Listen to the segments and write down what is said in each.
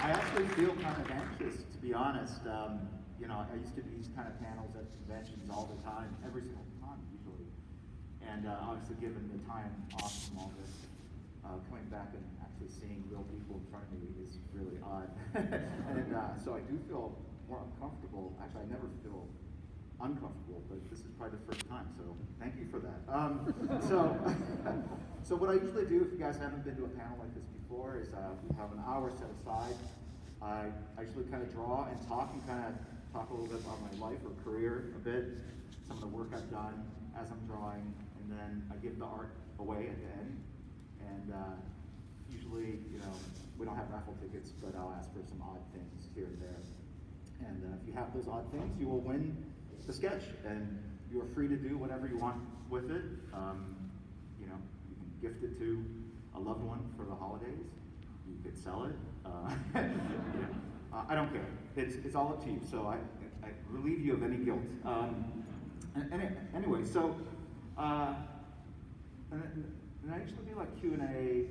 I actually feel kind of anxious, to be honest. You know, I used to do these kind of panels at conventions all the time, every single time usually. And obviously given the time off from all this, coming back and actually seeing real people in front of me is really odd. And so I do feel more uncomfortable. Actually, I never feel uncomfortable, but this is probably the first time, so thank you for that. So what I usually do, if you guys haven't been to a panel like this before, is we have an hour set aside. I usually kind of draw and talk a little bit about my life or career a bit, some of the work I've done as I'm drawing, and then I give the art away at the end. And usually, you know, we don't have raffle tickets, but I'll ask for some odd things here and there. And if you have those odd things, you will win the sketch, and you are free to do whatever you want with it. You know, you can gift it to a loved one for the holidays. You could sell it. I don't care. It's all up to you. So I relieve you of any guilt. Anyway, so and I usually do like Q&A,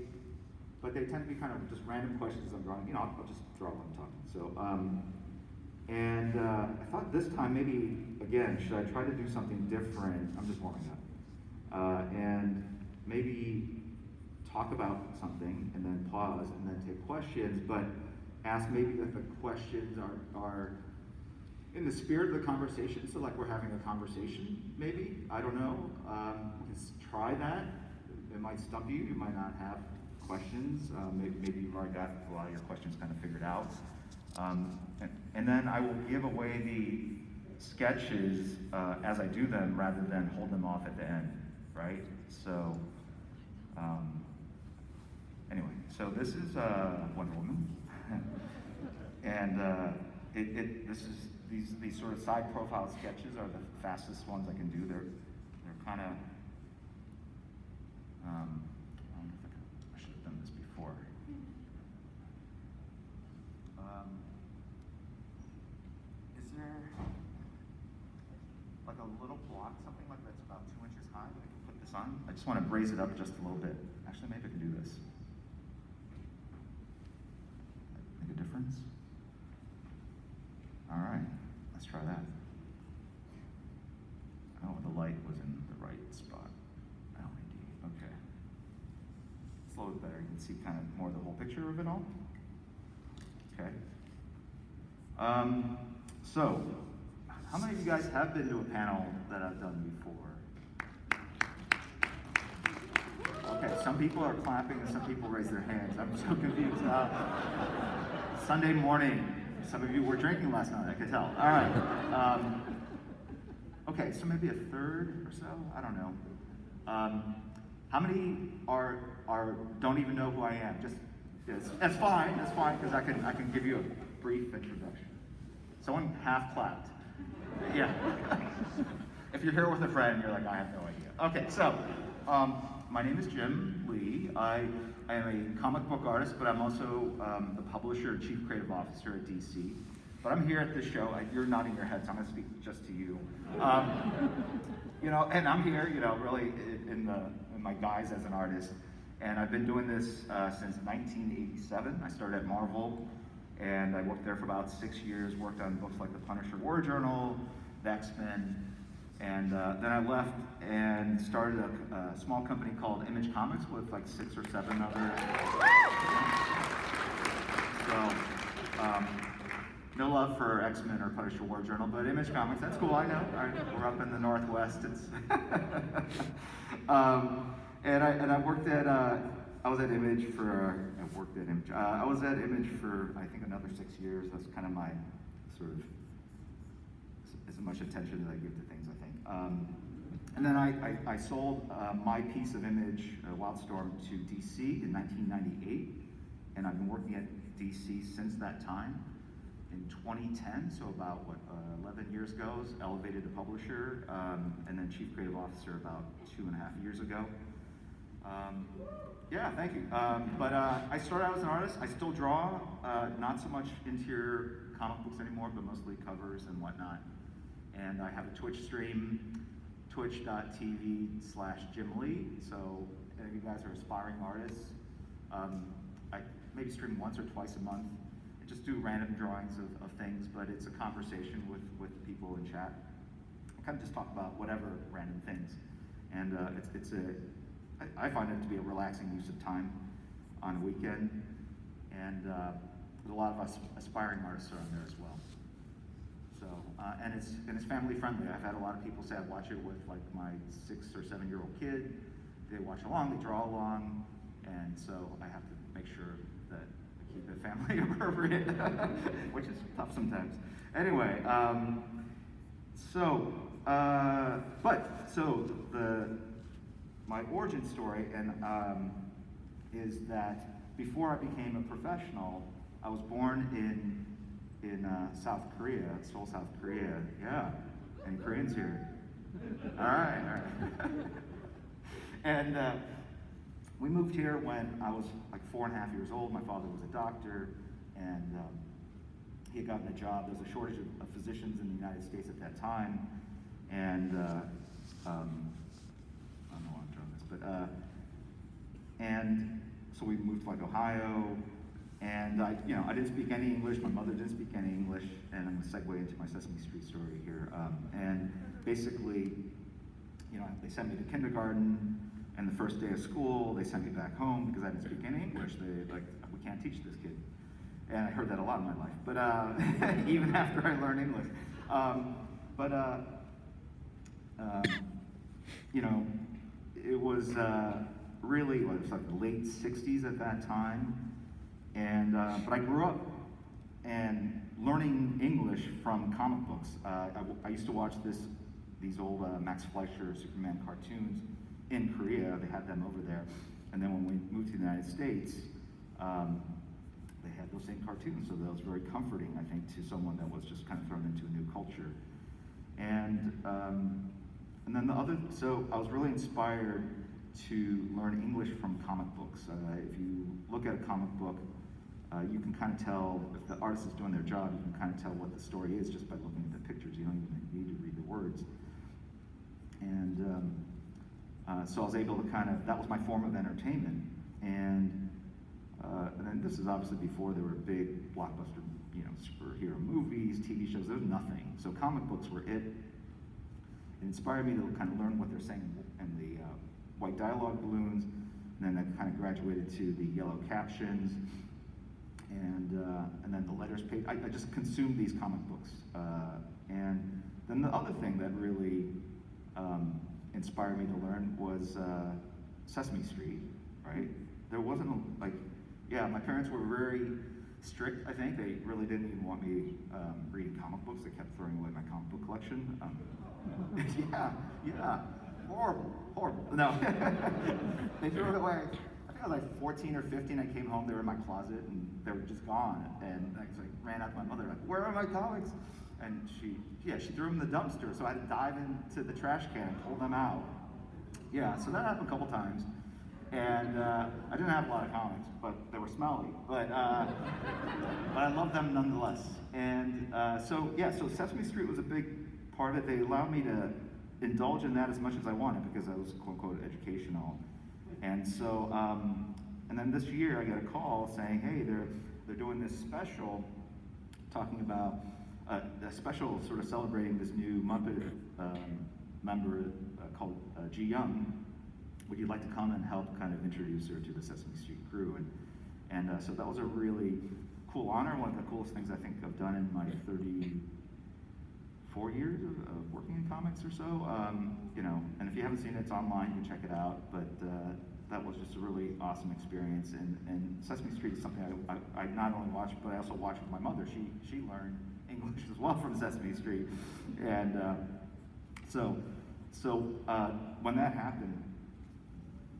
but they tend to be kind of just random questions I'm drawing. You know, I'll just draw when I'm talking. So. I thought this time maybe, again, should I try to do something different? I'm just warming up. And maybe talk about something and then pause and then take questions, but ask maybe that the questions are in the spirit of the conversation, so like we're having a conversation, maybe, I don't know. Just try that. It might stump you, you might not have questions. Maybe you've already got a lot of your questions kind of figured out. And then I will give away the sketches as I do them rather than hold them off at the end, right? So, anyway, so this is Wonder Woman. And these sort of side profile sketches are the fastest ones I can do. They're kind of, I don't know if I should have done this before. Is there like a little block, something like that's about 2 inches high that I can put this on? I just want to raise it up just a little bit. Actually, maybe I can do this. Make a difference? All right, let's try that. Oh, the light was in the right spot. LED, okay. It's a little bit better. You can see kind of more of the whole picture of it all. Okay. So, how many of you guys have been to a panel that I've done before? Okay, some people are clapping and some people raise their hands. I'm so confused. Sunday morning, some of you were drinking last night, I could tell. All right. Okay, so maybe a third or so, I don't know. How many don't even know who I am? That's fine, because I can give you a brief introduction. Someone half clapped. Yeah. If you're here with a friend, you're like, I have no idea. Okay, so my name is Jim Lee. I am a comic book artist, but I'm also the publisher and chief creative officer at DC. But I'm here at this show. You're nodding your head, so I'm going to speak just to you. You know, and I'm here, you know, really in my guise as an artist. And I've been doing this since 1987. I started at Marvel, and I worked there for about 6 years, worked on books like The Punisher War Journal, The X-Men, and then I left and started a small company called Image Comics with like 6 or 7 others. So, no love for X-Men or Punisher War Journal, but Image Comics, that's cool, I know. We're up in the Northwest. And I worked at, I was at Image for, I was at Image for, I think, another 6 years. That's kind of my sort of, as much attention as I give to things, I think. And then I sold my piece of Image, Wildstorm, to DC in 1998. And I've been working at DC since that time. In 2010, so about 11 years ago, I was elevated to publisher, and then chief creative officer about 2.5 years ago. Yeah, thank you. But I started out as an artist. I still draw, not so much interior comic books anymore, but mostly covers and whatnot. And I have a Twitch stream, twitch.tv/Jim Lee. So any of you guys are aspiring artists, I maybe stream once or twice a month. I just do random drawings of things, but it's a conversation with people in chat. I kind of just talk about whatever random things. And I find it to be a relaxing use of time on a weekend. And a lot of us aspiring artists are on there as well. So, and it's family friendly. I've had a lot of people say I watch it with like my 6 or 7-year-old kid. They watch along, they draw along, and so I have to make sure that I keep it family appropriate, which is tough sometimes. Anyway, my origin story is that before I became a professional, I was born in South Korea, Seoul, South Korea. Yeah, any Koreans here? All right. And we moved here when I was like 4.5 years old. My father was a doctor, and he had gotten a job. There was a shortage of physicians in the United States at that time, and I don't know why I'm showing this, but and so we moved to like Ohio, and I didn't speak any English. My mother didn't speak any English, and I'm going to segue into my Sesame Street story here. And basically, they sent me to kindergarten, and the first day of school, they sent me back home because I didn't speak any English. They like, we can't teach this kid. And I heard that a lot in my life, but even after I learned English. It was really, it was like the late 60s at that time. And, but I grew up and learning English from comic books. I used to watch these old Max Fleischer Superman cartoons in Korea. They had them over there. And then when we moved to the United States, they had those same cartoons. So that was very comforting, I think, to someone that was just kind of thrown into a new culture. And then so I was really inspired to learn English from comic books. If you look at a comic book, you can kind of tell if the artist is doing their job. You can kind of tell what the story is just by looking at the pictures. You don't even need to read the words. And so I was able to that was my form of entertainment. And then this is obviously before there were big blockbuster, superhero movies, TV shows. There was nothing. So comic books were it. It inspired me to kind of learn what they're saying in the white dialogue balloons, and then that kind of graduated to the yellow captions, and then the letters page. I just consumed these comic books. And then the other thing that really inspired me to learn was Sesame Street, right? There wasn't my parents were very strict, I think. They really didn't even want me reading comic books. They kept throwing away my comic book collection. Yeah, horrible. No, they threw it away. I think I was like 14 or 15. I came home, they were in my closet, and they were just gone. And I ran out to my mother, like, where are my comics? And she threw them in the dumpster, so I had to dive into the trash can and pull them out. Yeah, so that happened a couple times. And I didn't have a lot of comics, but they were smelly. But I loved them nonetheless. And so Sesame Street was a big part of it. They allowed me to indulge in that as much as I wanted because I was quote unquote educational. And so, and then this year I got a call saying, hey, they're doing this special, talking about a special sort of celebrating this new Muppet member called Ji Young. Would you like to come and help kind of introduce her to the Sesame Street crew? And so that was a really cool honor, one of the coolest things I think I've done in my 34 years of working in comics or so. And if you haven't seen it, it's online, you can check it out. But that was just a really awesome experience. And Sesame Street is something I not only watched, but I also watched with my mother. She learned English as well from Sesame Street. And so when that happened,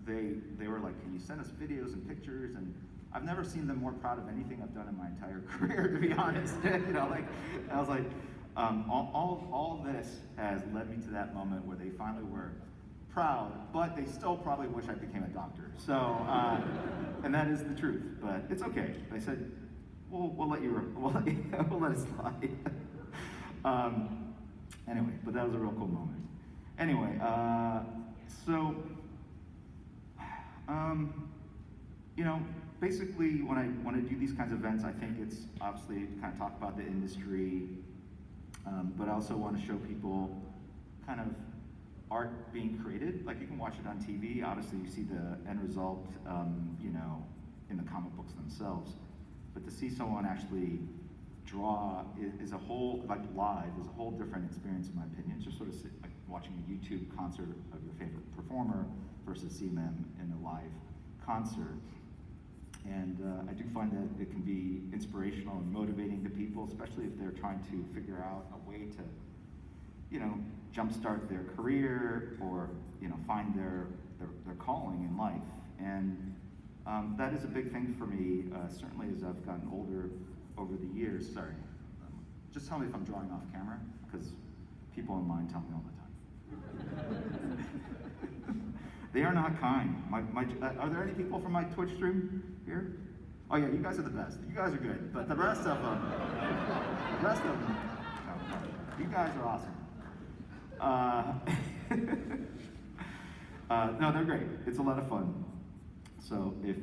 they were like, can you send us videos and pictures? And I've never seen them more proud of anything I've done in my entire career, to be honest. I was like, all this has led me to that moment where they finally were proud, but they still probably wish I became a doctor. So, and that is the truth, but it's okay. They said, we'll let it slide. Anyway, but that was a real cool moment. Anyway, so Um, you know, basically when I do these kinds of events, I think it's obviously to kind of talk about the industry, but I also want to show people kind of art being created. Like you can watch it on TV, obviously you see the end result, you know, in the comic books themselves. But to see someone actually draw is a whole, like live, is a whole different experience in my opinion. It's just sort of like watching a YouTube concert of your favorite performer versus seeing them in a live concert. And I do find that it can be inspirational and motivating to people, especially if they're trying to figure out a way to, you know, jumpstart their career or, you know, find their calling in life. And that is a big thing for me, certainly as I've gotten older over the years. Sorry, just tell me if I'm drawing off camera, because people online tell me all the time. They are not kind. Are there any people from my Twitch stream here? Oh yeah, you guys are the best. You guys are good, but the rest of them, no, you guys are awesome. No, they're great. It's a lot of fun. So if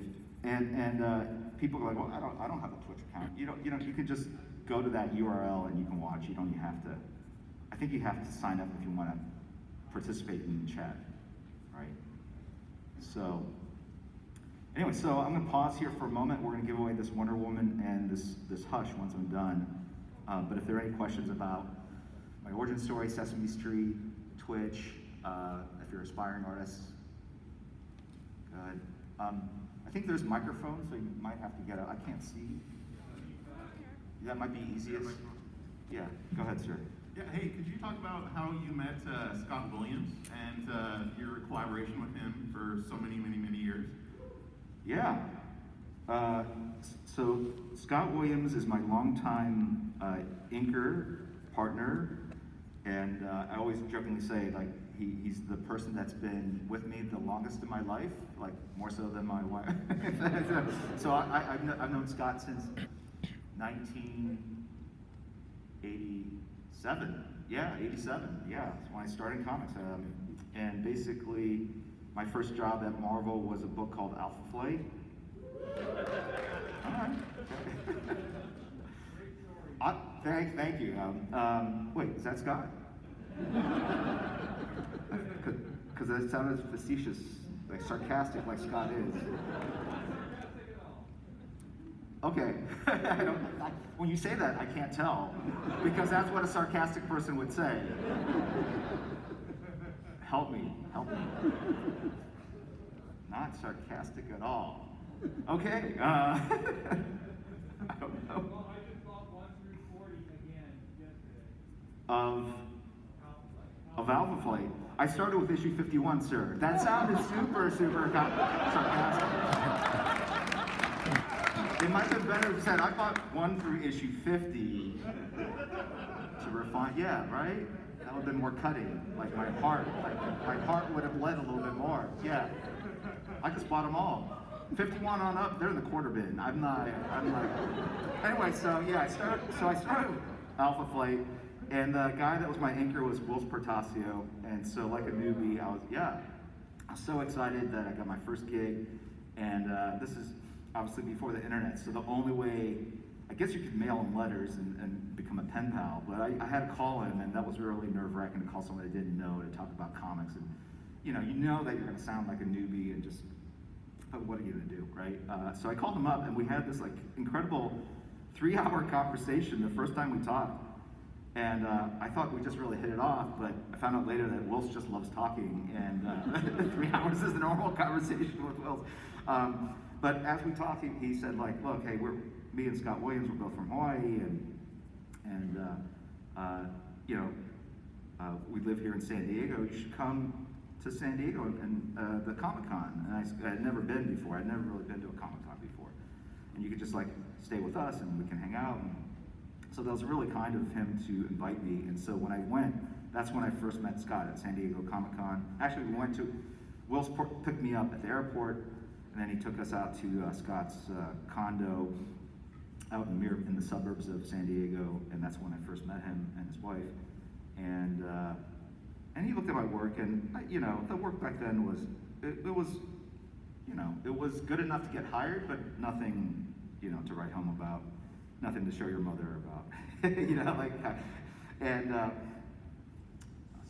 people are like, well, I don't have a Twitch account. You can just go to that URL and you can watch. You don't even have to. I think you have to sign up if you want to participate in the chat, right? So anyway, so I'm gonna pause here for a moment. We're gonna give away this Wonder Woman and this Hush once I'm done. But if there are any questions about my origin story, Sesame Street, Twitch, if you're aspiring artists, go ahead. I think there's microphones, so you might have to get out. I can't see. That might be easiest. Yeah, go ahead, sir. Yeah, hey, could you talk about how you met Scott Williams and your collaboration with him for so many, many, many years? Yeah. So Scott Williams is my longtime inker partner, and I always jokingly say, like, he's the person that's been with me the longest in my life, like more so than my wife. So I've known Scott since 1987. Yeah, 87. Yeah, that's when I started in comics. And basically, my first job at Marvel was a book called Alpha Flight. All right. Thank you. Wait, is that Scott? Because that sounded facetious, like sarcastic, like Scott is. Okay. When you say that, I can't tell, because that's what a sarcastic person would say. Help me. Not sarcastic at all. Okay. I don't know. Well, I just bought 1 through 40 again yesterday. Of Alpha Flight. I started with issue 51, sir. That sounded super sarcastic. It might have been better if said, I bought 1 through issue 50 to refine. Yeah, right? That would have been more cutting. Like my heart would have bled a little bit more. Yeah. I just bought them all. 51 on up, they're in the quarter bin. I'm like, anyway, so yeah, I started with Alpha Flight, and the guy that was my anchor was Will Portasio, and so like a newbie, I was so excited that I got my first gig, and this is obviously before the internet, so the only way, I guess you could mail him letters and become a pen pal, but I had to call him, and that was really nerve-wracking to call someone I didn't know to talk about comics, and you know that you're gonna sound like a newbie and just, but what are you gonna do, right? So I called him up, and we had this like incredible 3-hour conversation the first time we talked. And I thought we just really hit it off, but I found out later that Wills just loves talking, and 3 hours is the normal conversation with Wills. But as we talked, he said, like, look, hey, me and Scott Williams, we're both from Hawaii, and we live here in San Diego. You should come to San Diego and the Comic-Con. And I had never been before. I'd never really been to a Comic-Con before. And you could just like stay with us, and we can hang out. And so that was really kind of him to invite me. And so when I went, that's when I first met Scott at San Diego Comic-Con. Actually, Will's picked me up at the airport, and then he took us out to Scott's condo out in the suburbs of San Diego, and that's when I first met him and his wife. And he looked at my work, and the work back then was you know, it was good enough to get hired, but nothing, you know, to write home about, nothing to show your mother about, you know, like, and, oh,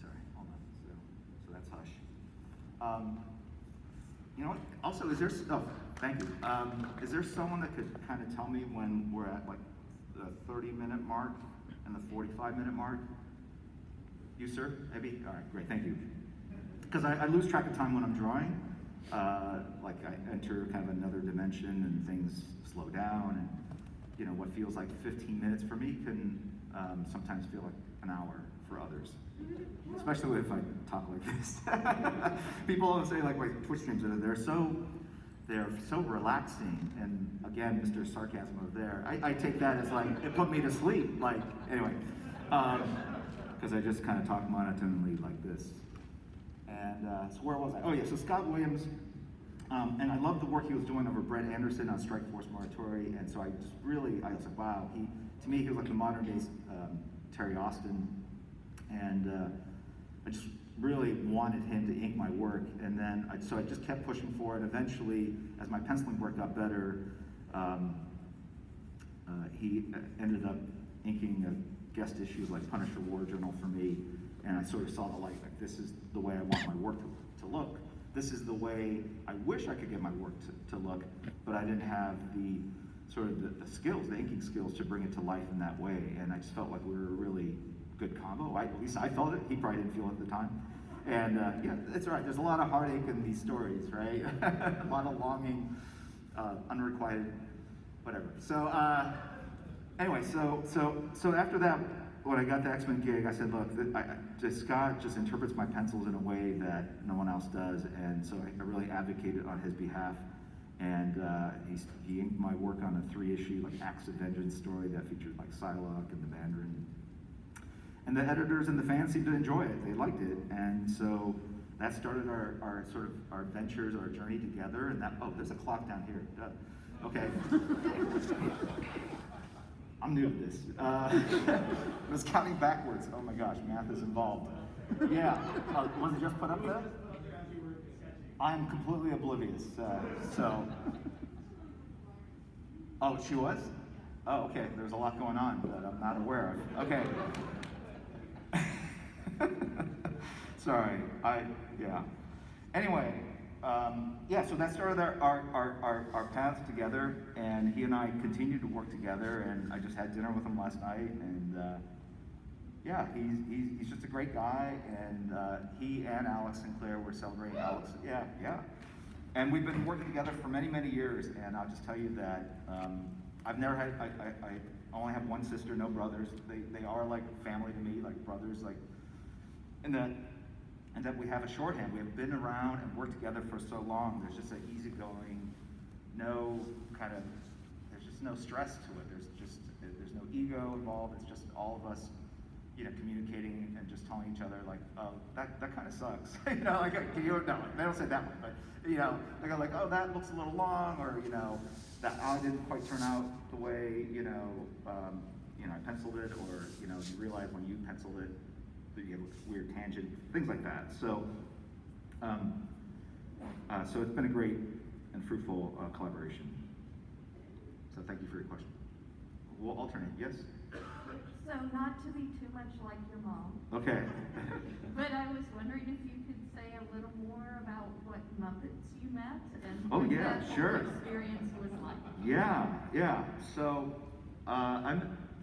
sorry, hold on, so that's hush. You know what, also, is there, oh, thank you. Is there someone that could kind of tell me when we're at like the 30-minute mark and the 45-minute mark? You, sir? Abby? All right, great, thank you. Because I lose track of time when I'm drawing. Like I enter kind of another dimension and things slow down, and you know what feels like 15 minutes for me can sometimes feel like an hour for others. Especially if I talk like this. People always say like my Twitch streams they're so relaxing, and again, Mr. Sarcasm over there. I take that as like it put me to sleep. Like anyway, because I just kind of talk monotonely like this. And so where was I? Oh yeah, so Scott Williams, and I love the work he was doing over Brett Anderson on Strike Force Moratorium, and so I was like, wow, to me he was like the modern day Terry Austin, and I just really wanted him to ink my work, and then so I just kept pushing forward. Eventually, as my penciling work got better, he ended up inking guest issues like Punisher War Journal for me, and I sort of saw the light, like this is the way I want my work to look. This is the way I wish I could get my work to look, but I didn't have the sort of the skills, the inking skills to bring it to life in that way, and I just felt like we were a really good combo. At least I felt it. He probably didn't feel it at the time. And yeah, it's all right. There's a lot of heartache in these stories, right? A lot of longing, unrequited, whatever. So anyway, so after that, when I got the X-Men gig, I said, look, Scott just interprets my pencils in a way that no one else does, and so I really advocated on his behalf. And he inked my work on a 3-issue like Acts of Vengeance story that featured like Psylocke and the Mandarin. And the editors and the fans seemed to enjoy it. They liked it, and so that started our sort of our adventures, our journey together. And that there's a clock down here. Okay. I'm new to this. I was counting backwards. Oh my gosh, math is involved. Yeah. Was it just put up there? I'm completely oblivious. So. Oh, she was? Oh, okay. There's a lot going on that I'm not aware of. Okay. Sorry. Yeah. Anyway, yeah. So that started our paths together, and he and I continued to work together. And I just had dinner with him last night, and yeah, he's just a great guy. And he and Alex Sinclair were celebrating Alex. Yeah. And we've been working together for many, many years. And I'll just tell you that I've never had. I only have one sister, no brothers. They are like family to me, like brothers, like. And that we have a shorthand. We have been around and worked together for so long. There's just an easygoing, there's just no stress to it. There's no ego involved. It's just all of us, you know, communicating and just telling each other like, oh, that kind of sucks. You know, like, no, they don't say that one, but you know, they go like, oh, that looks a little long, or you know, that didn't quite turn out the way I penciled it, or you know, you realize when you penciled it. You have a weird tangent, things like that. So, so it's been a great and fruitful collaboration. So thank you for your question. We'll alternate, yes? So not to be too much like your mom. Okay. But I was wondering if you could say a little more about what Muppets you met and Oh what yeah, that sure. whole experience was like. Yeah. So,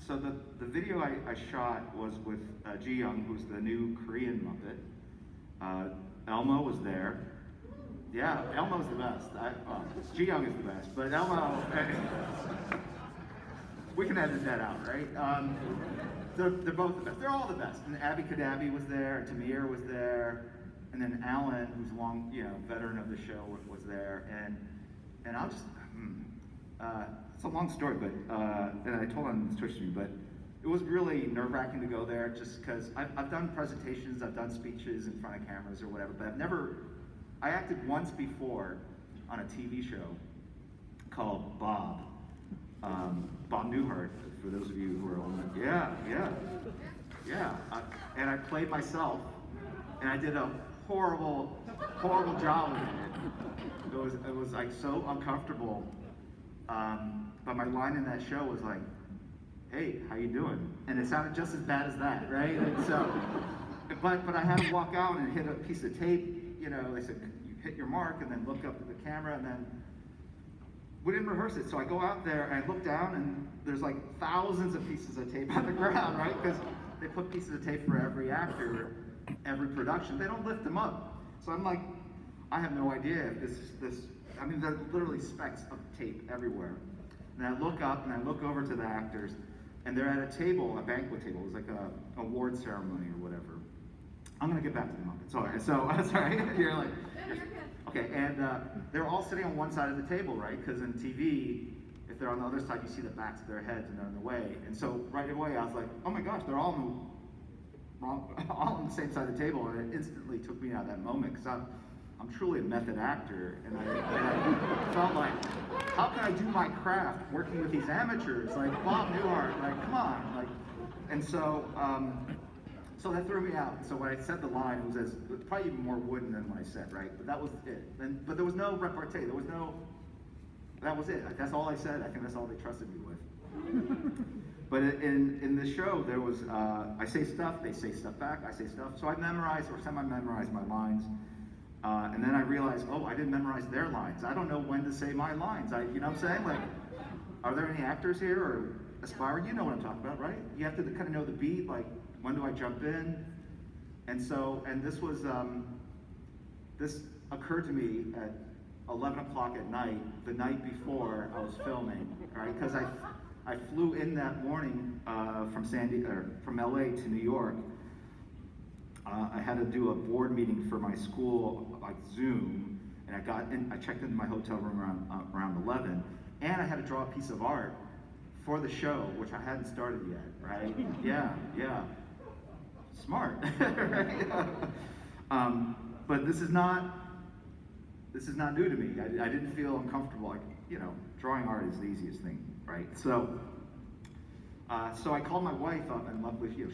So the video I shot was with Ji Young, who's the new Korean Muppet. Elmo was there. Yeah, Elmo's the best. Ji Young is the best, but Elmo, we can edit that out, right? They're both the best. They're all the best. And Abby Kadabi was there, and Tamir was there, and then Alan, who's a long, veteran of the show, was there, and I'll just. It's a long story, but and I told on this Twitch stream, but it was really nerve-wracking to go there just because I've done presentations, I've done speeches in front of cameras or whatever, but I acted once before on a TV show called Bob Newhart, for those of you who are old enough. Yeah. And I played myself, and I did a horrible job of it. It was like so uncomfortable. But my line in that show was like, "Hey, how you doing?" And it sounded just as bad as that, right? And so, but I had to walk out and hit a piece of tape. You know, they said you hit your mark and then look up at the camera, and then we didn't rehearse it. So I go out there and I look down and there's like thousands of pieces of tape on the ground, right? Because they put pieces of tape for every actor, every production. They don't lift them up. So I'm like, I have no idea if this. I mean, there are literally specks of tape everywhere. And I look up and I look over to the actors, and they're at a table, a banquet table. It was like a award ceremony or whatever. I'm gonna get back to the Muppets. Sorry. So sorry. You're like, No, you're good. okay. And they're all sitting on one side of the table, right? Because in TV, if they're on the other side, you see the backs of their heads and they're in the way. And so right away, I was like, oh my gosh, they're all on the same side of the table, and it instantly took me out of that moment because I'm truly a method actor, and I felt like, how can I do my craft working with these amateurs like Bob Newhart? Like, come on, like, and so so that threw me out. So when I said the line, it was probably even more wooden than what I said, right? But that was it. But there was no repartee. There was no. That was it. That's all I said. I think that's all they trusted me with. But in the show, there was I say stuff, they say stuff back, I say stuff. So I memorized or semi-memorized my lines. And then I realized, oh, I didn't memorize their lines. I don't know when to say my lines. You know what I'm saying? Like, are there any actors here or aspiring? You know what I'm talking about, right? You have to kind of know the beat, like, when do I jump in? And so, and this was, this occurred to me at 11 o'clock at night, the night before I was filming, right? Because I flew in that morning from LA to New York. I had to do a board meeting for my school, like Zoom, and I checked into my hotel room around 11, and I had to draw a piece of art for the show, which I hadn't started yet, right? Yeah. Smart, right? But this is not new to me. I didn't feel uncomfortable. Like, you know, drawing art is the easiest thing, right? So I called my wife up, and luckily, you know,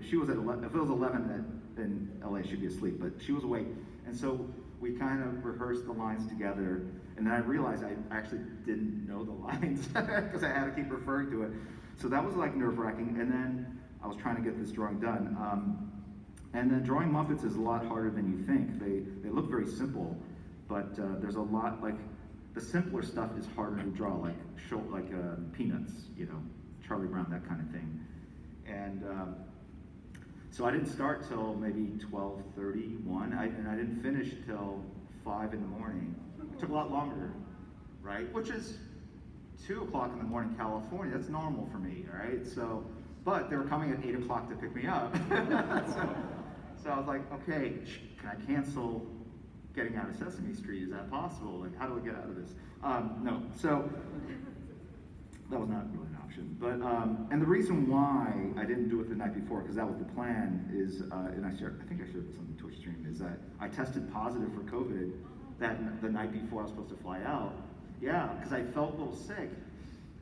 she was at 11. If it was 11 in LA, she'd be asleep, but she was awake. And so we kind of rehearsed the lines together, and then I realized I actually didn't know the lines because I had to keep referring to it. So that was like nerve-wracking. And then I was trying to get this drawing done. And then drawing Muppets is a lot harder than you think. They look very simple, but there's a lot, like, the simpler stuff is harder to draw, like Peanuts, you know, Charlie Brown, that kind of thing. And so I didn't start till maybe 12:31, and I didn't finish till 5 in the morning. It took a lot longer, right? Which is 2 o'clock in the morning, California. That's normal for me, all right? So, but they were coming at 8 o'clock to pick me up. so I was like, okay, can I cancel getting out of Sesame Street? Is that possible? Like, how do I get out of this? No. So that was not really an option. But and the reason why I didn't do it the night before, because that was the plan, is and I think I shared this on the Twitch stream, is that I tested positive for COVID the night before I was supposed to fly out. Yeah, because I felt a little sick,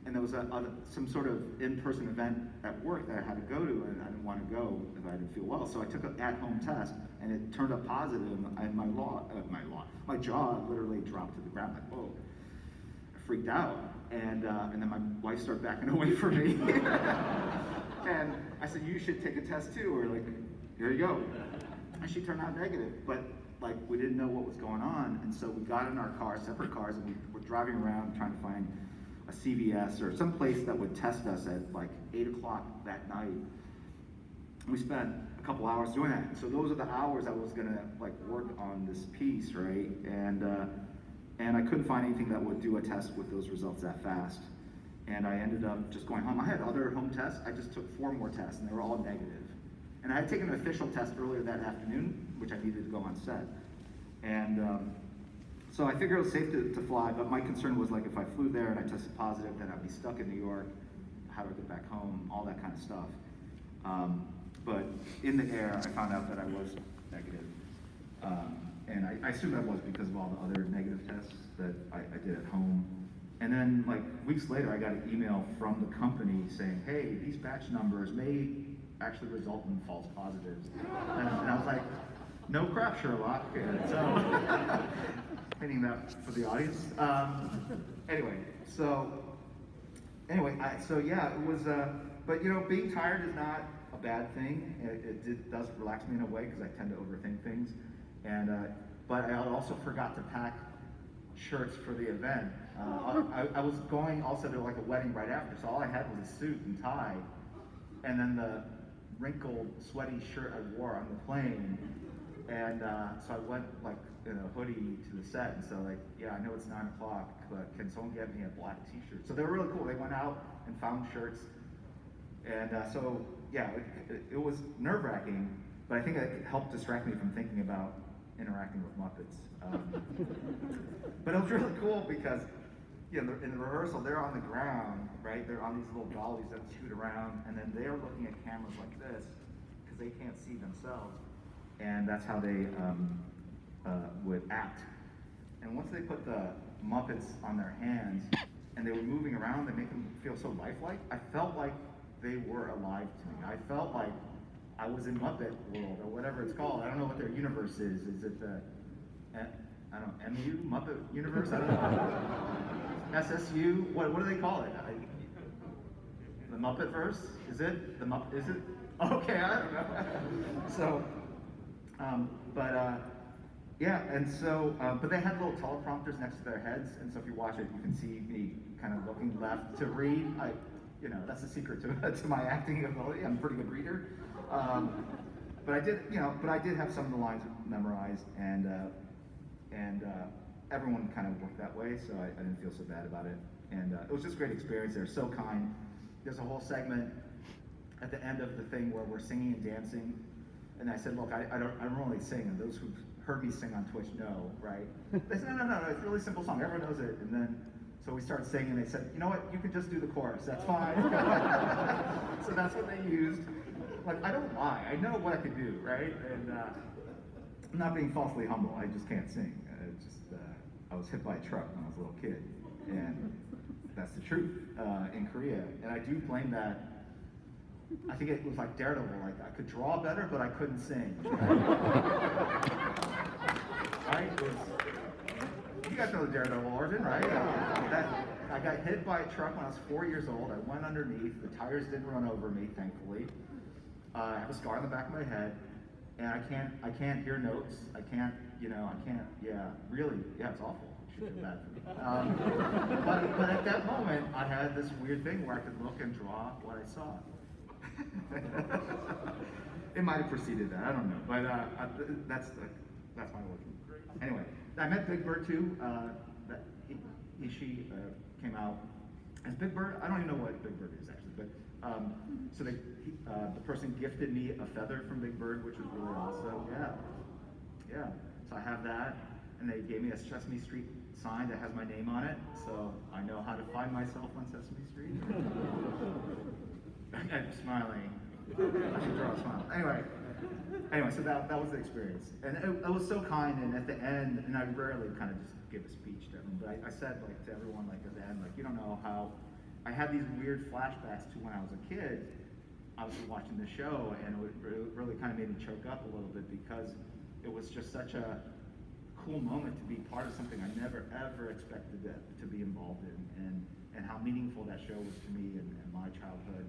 and there was some sort of in-person event at work that I had to go to, and I didn't want to go if I didn't feel well. So I took an at-home test, and it turned up positive, and my jaw literally dropped to the ground. Like, whoa! I freaked out, and then my wife started backing away from me, and I said, "You should take a test too," or like, "Here you go," and she turned out negative, but like we didn't know what was going on, and so we got in our car, separate cars, and we were driving around trying to find a CVS or some place that would test us at like 8 o'clock that night. We spent a couple hours doing that. So those are the hours I was gonna like work on this piece, right? And I couldn't find anything that would do a test with those results that fast. And I ended up just going home. I had other home tests. I just took 4 more tests, and they were all negative. And I had taken an official test earlier that afternoon, which I needed to go on set. And so I figured it was safe to fly, but my concern was like if I flew there and I tested positive, then I'd be stuck in New York. How do I get back home? All that kind of stuff. But in the air, I found out that I was negative. And I assumed I was because of all the other negative tests that I did at home. And then like weeks later, I got an email from the company saying, hey, these batch numbers may actually result in false positives. And I was like, No crap, Sherlock. Yeah, so, hitting that for the audience. So yeah, it was. But being tired is not a bad thing. Does relax me in a way because I tend to overthink things, and but I also forgot to pack shirts for the event. I was going also to like a wedding right after, so all I had was a suit and tie, and then the wrinkled, sweaty shirt I wore on the plane. And so I went like in a hoodie to the set and so like, yeah, I know it's 9 o'clock, but can someone get me a black t-shirt? So they were really cool. They went out and found shirts. And so, yeah, it was nerve-wracking, but I think it helped distract me from thinking about interacting with Muppets. But it was really cool because, in the rehearsal, they're on the ground, right? They're on these little dollies that scoot around, and then they're looking at cameras like this because they can't see themselves. And that's how they would act. And once they put the Muppets on their hands and they were moving around, they make them feel so lifelike. I felt like they were alive to me. I felt like I was in Muppet World or whatever it's called. I don't know what their universe is. Is it the, I don't know, MU, Muppet Universe? I don't know. SSU? What do they call it? The Muppetverse? Is it? Is it? Okay, I don't know. So, yeah, and so, but they had little teleprompters next to their heads, and so if you watch it, you can see me kind of looking left to read. That's the secret to my acting ability. I'm a pretty good reader. But I did have some of the lines memorized, and everyone kind of worked that way, so I didn't feel so bad about it. And it was just a great experience. They're so kind. There's a whole segment at the end of the thing where we're singing and dancing. And I said, look, I don't really sing, and those who've heard me sing on Twitch know, right? They said, no, it's a really simple song, everyone knows it. And then, so we started singing, and they said, you know what, you can just do the chorus, that's fine. So that's what they used. Like, I don't lie, I know what I can do, right? And I'm not being falsely humble, I just can't sing. I was hit by a truck when I was a little kid, and that's the truth in Korea. And I do blame that. I think it was like Daredevil, like I could draw better, but I couldn't sing. Right? You guys know the Daredevil origin, right? I got hit by a truck when I was 4 years old. I went underneath. The tires didn't run over me, thankfully. I have a scar on the back of my head, and I can't hear notes. I can't. Really, it's awful. I should feel bad for me. But at that moment, I had this weird thing where I could look and draw what I saw. It might have preceded that, I don't know, but that's my working. Anyway, I met Big Bird too. She came out as Big Bird. I don't even know what Big Bird is actually, but so the person gifted me a feather from Big Bird, which was really awesome. Yeah. So I have that, and they gave me a Sesame Street sign that has my name on it, so I know how to find myself on Sesame Street. I'm smiling. I should draw a smile. Anyway, so that was the experience. And it was so kind, and at the end, and I rarely kind of just give a speech to everyone, but I said like to everyone like at the end, like, you don't know how, I had these weird flashbacks to when I was a kid, obviously watching the show, and it really kind of made me choke up a little bit because it was just such a cool moment to be part of something I never ever expected to be involved in, and how meaningful that show was to me and my childhood,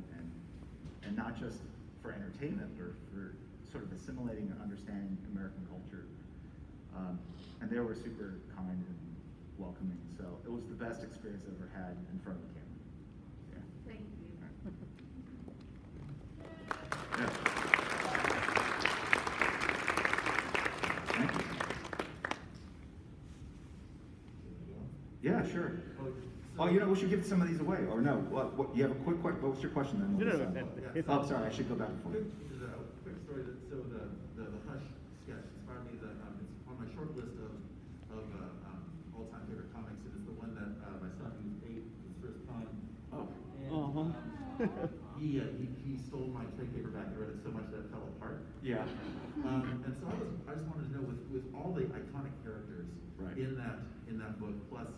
and not just for entertainment, but for sort of assimilating and understanding American culture. And they were super kind and welcoming, so it was the best experience I've ever had in front of the camera. Yeah. Thank you. Yeah. Thank you. Yeah, sure. Oh, we should give some of these away, or no? What you have a quick question? What was your question then? Oh, sorry, I should go back and forth. There's a quick story. The Hush sketch inspired me. It's on my short list of all-time favorite comics. It is the one that my son, who's 8, his first time. Oh. And he stole my trade paperback and read it so much that it fell apart. Yeah. And so I just wanted to know, with all the iconic characters Right. in that book, plus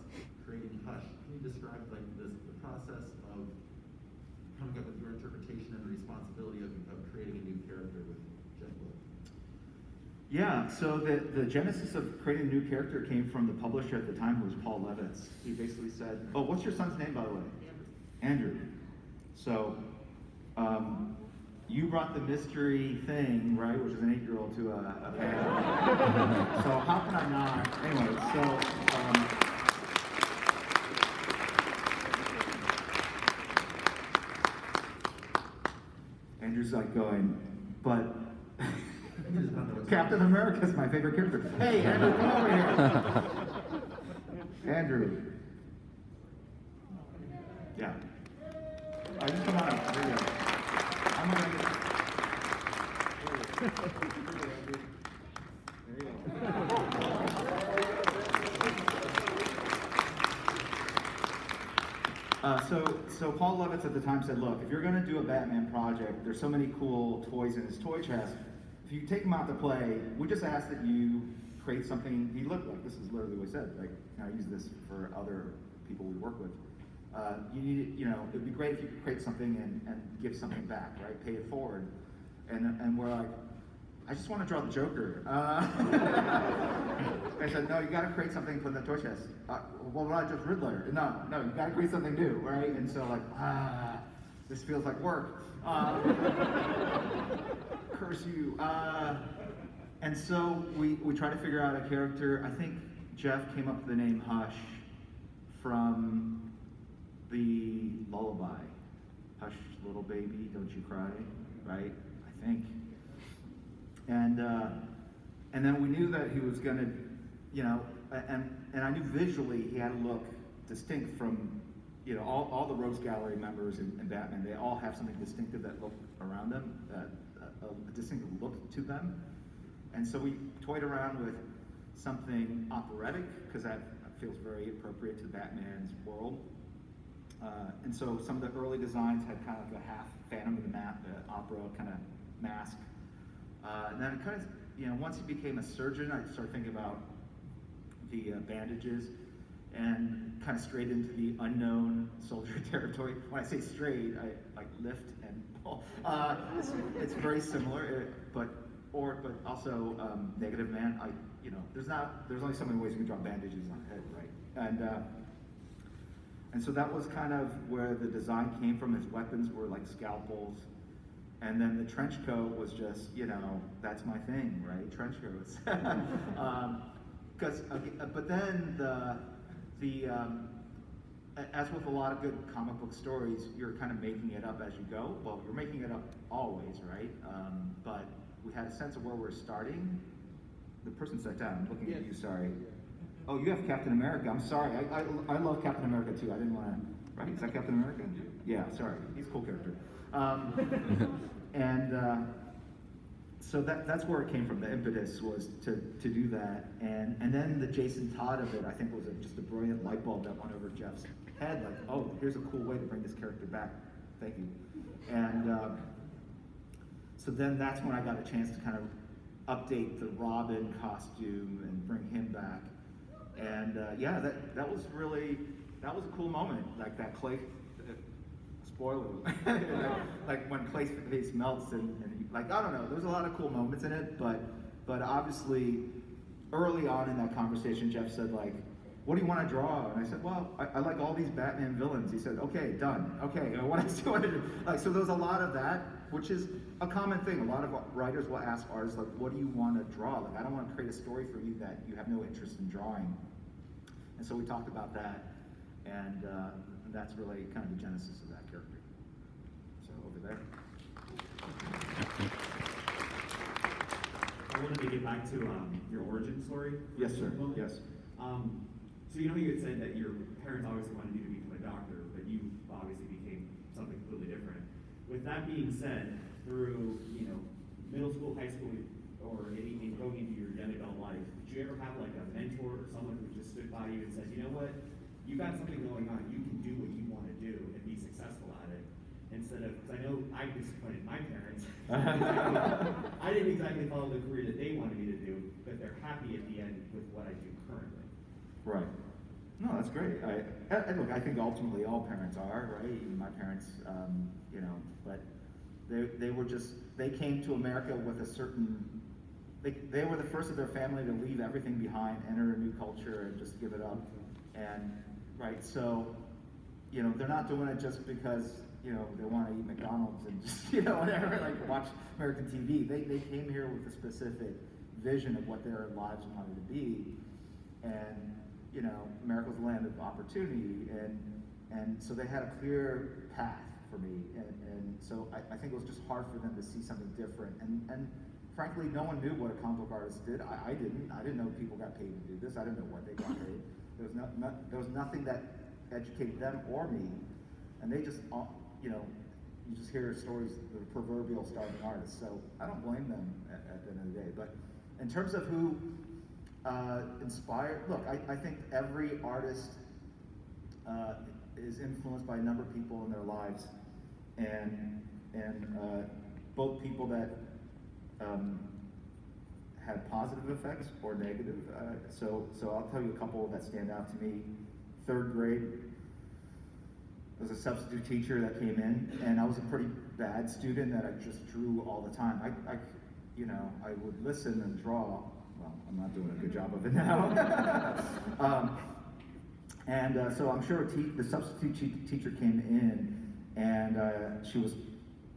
creating Hush, can you describe like the process of coming up with your interpretation and the responsibility of creating a new character with Jeff Wood? Yeah, so the genesis of creating a new character came from the publisher at the time, who was Paul Levitz. He basically said, oh, what's your son's name, by the way? Andrew. So, you brought the mystery thing, right, which is an 8-year-old to a fan. So how can I not? Anyway, so, Andrew's like going, but Captain America is my favorite character. Hey, Andrew, come over here. Andrew. Yeah. Just come on up. There you go. I'm gonna get... There you go. So Paul Levitz at the time said, look, if you're going to do a Batman project, there's so many cool toys in his toy chest. If you take them out to play, we just ask that you create something. He looked like, this is literally what he said. Like, I use this for other people we work with. You need, it'd be great if you could create something and give something back, right? Pay it forward. And we're like, I just want to draw the Joker. I said, no, you got to create something for the toy chest. Well, not just Riddler. No, you got to create something new, right? And so like, this feels like work. Curse you. And so we try to figure out a character. I think Jeff came up with the name Hush from the lullaby. Hush, little baby, don't you cry, right? I think. And then we knew that he was gonna, and I knew visually he had to look distinct from, all the Rogues Gallery members in Batman. They all have something distinctive that look around them, a distinctive look to them. And so we toyed around with something operatic, because that feels very appropriate to Batman's world. And so some of the early designs had kind of like a half Phantom of the Opera kind of mask. And then it kind of, once he became a surgeon, I started thinking about the bandages and kind of straight into the unknown soldier territory. When I say straight, I like lift and pull. It's very similar, but also Negative Man. There's only so many ways you can draw bandages on a head, right? And so that was kind of where the design came from. His weapons were like scalpels. And then the trench coat was just, that's my thing, right? Trench coats. But then as with a lot of good comic book stories, you're kind of making it up as you go. Well, you're making it up always, right? But we had a sense of where we're starting. The person sat down. I'm looking at you. Sorry. Oh, you have Captain America. I'm sorry. I love Captain America too. I didn't want to. Right? Is that Captain America? Yeah. Sorry. He's a cool character. So that's where it came from. The impetus was to do that, and then the Jason Todd of it, I think, was just a brilliant light bulb that went over Jeff's head. Like, oh, here's a cool way to bring this character back. Thank you. And so then that's when I got a chance to kind of update the Robin costume and bring him back. And that was a cool moment. Like that Clay. Spoiler, like when Clay's face melts and I don't know, there's a lot of cool moments in it, but obviously early on in that conversation, Jeff said like, what do you want to draw? And I said, well, I like all these Batman villains. He said, okay, done. Okay, what else do you want to do? Like, so there's a lot of that, which is a common thing. A lot of writers will ask artists like, what do you want to draw? Like, I don't want to create a story for you that you have no interest in drawing. And so we talked about that, and that's really kind of the genesis of that character. So over there. I wanted to get back to your origin story. Yes, sir. Yes. So you had said that your parents obviously wanted you to become a doctor, but you obviously became something completely different. With that being said, through middle school, high school, or anything going into your young adult life, did you ever have like a mentor or someone who just stood by you and said, you know what? You got something going on, you can do what you want to do and be successful at it. Instead of, because I know I disappointed my parents. I didn't exactly follow the career that they wanted me to do, but they're happy at the end with what I do currently. Right. No, that's great. Look, I think ultimately all parents are, right? Even my parents, but they were just, they came to America with a certain they were the first of their family to leave everything behind, enter a new culture, and just give it up. And right, so they're not doing it just because they want to eat McDonald's and just whatever, like watch American TV. They came here with a specific vision of what their lives wanted to be, and America was the land of opportunity, and so they had a clear path for me, and so I think it was just hard for them to see something different, and frankly, no one knew what a comic book artist did. I didn't know people got paid to do this. I didn't know what they got paid. There was nothing that educated them or me, and they just you just hear stories of the proverbial starving artist. So I don't blame them at the end of the day. But in terms of who inspired, look, I think every artist is influenced by a number of people in their lives, and both people that had positive effects or negative. So I'll tell you a couple that stand out to me. 3rd grade, there was a substitute teacher that came in, and I was a pretty bad student that I just drew all the time. I would listen and draw. Well, I'm not doing a good job of it now. So I'm sure the substitute teacher came in, and she was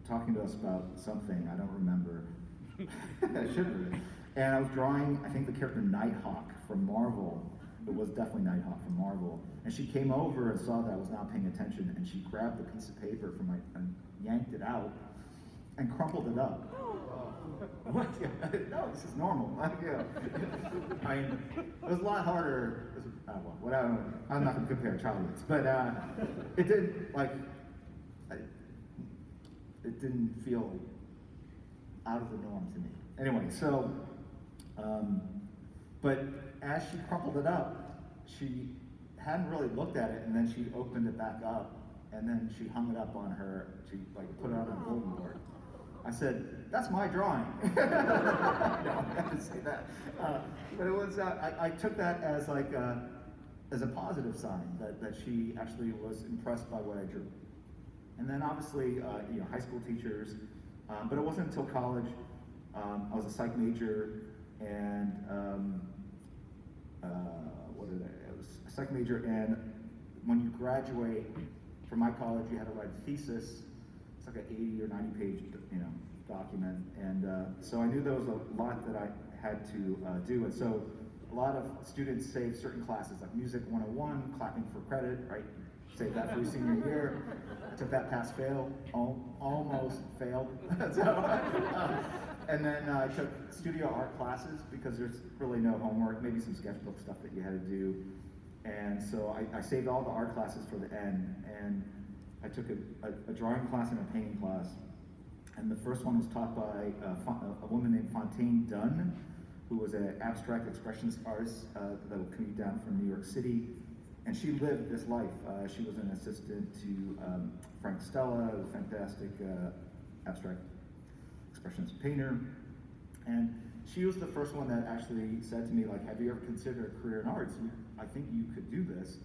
talking to us about something. I don't remember. I should have. And I was drawing, I think, the character Nighthawk from Marvel. It was definitely Nighthawk from Marvel. And she came over and saw that I was not paying attention, and she grabbed a piece of paper from and yanked it out and crumpled it up. What? No, this is normal. I mean, it was a lot harder. I'm not going to compare childhoods, but it didn't feel out of the norm to me. Anyway, so, but as she crumpled it up, she hadn't really looked at it, and then she opened it back up, and then she hung it up on she put it on a bulletin board. I said, "That's my drawing." No, I didn't say that. But it was, I took that as as a positive sign that she actually was impressed by what I drew. And then obviously, high school teachers, but it wasn't until college. I was a psych major, and I was a psych major, and when you graduate from my college, you had to write a thesis. It's like an 80 or 90 page, document, and so I knew there was a lot that I had to do, and so a lot of students save certain classes, like Music 101, clapping for credit, right? Save that for your senior year. I took that pass-fail, almost failed. And then I took studio art classes because there's really no homework, maybe some sketchbook stuff that you had to do. And so I saved all the art classes for the end, and I took a drawing class and a painting class. And the first one was taught by a woman named Fontaine Dunn, who was an abstract expressionist artist that would commute down from New York City. And she lived this life. She was an assistant to Frank Stella, a fantastic abstract expressionist painter. And she was the first one that actually said to me, have you ever considered a career in arts? I think you could do this.